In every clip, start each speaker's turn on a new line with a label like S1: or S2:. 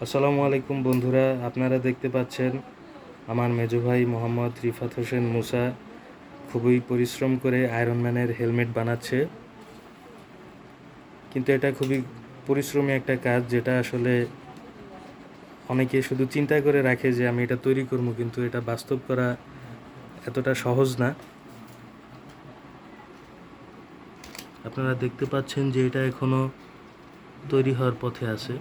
S1: আসসালামু আলাইকুম বন্ধুরা, আপনারা দেখতে পাচ্ছেন আমার মেজো ভাই মোহাম্মদ রিফাত হোসেন মুসা খুবই পরিশ্রম করে আয়রন ম্যানের হেলমেট বানাচ্ছে। কিন্তু এটা খুবই পরিশ্রমী একটা কাজ, যেটা আসলে অনেকে শুধু চিন্তা করে রাখে যে আমি এটা তৈরি করবো, কিন্তু এটা বাস্তব করা এতটা সহজ না। আপনারা দেখতে পাচ্ছেন যে এটা এখনো তৈরি হওয়ার পথে আছে।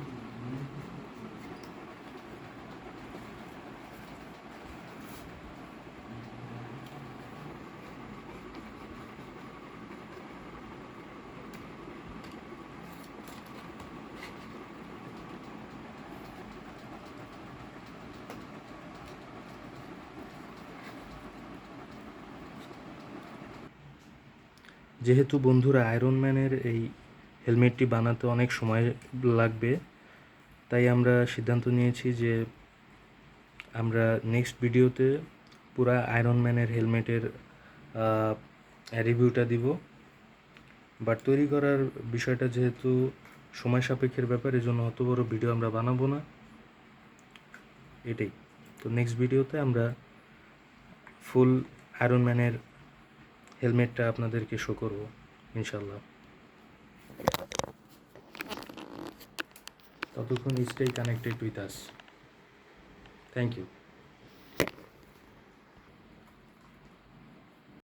S1: যেহেতু বন্ধুরা আয়রন ম্যানের এই হেলমেটটি বানাতে অনেক সময় লাগবে, তাই আমরা সিদ্ধান্ত নিয়েছি যে আমরা নেক্সট ভিডিওতে পুরা আয়রন ম্যানের হেলমেটের রিভিউটা দিব। বাট তৈরি করার বিষয়টা যেহেতু সময় সাপেক্ষের ব্যাপার, এই জন্য অত বড় ভিডিও আমরা বানাবো না, এটাই। তো নেক্সট ভিডিওতে আমরা ফুল আয়রন ম্যানের হেলমেটটা আপনাদেরকে শো করব ইনশাল্লাহ। ততক্ষণ stay connected with us. Thank you.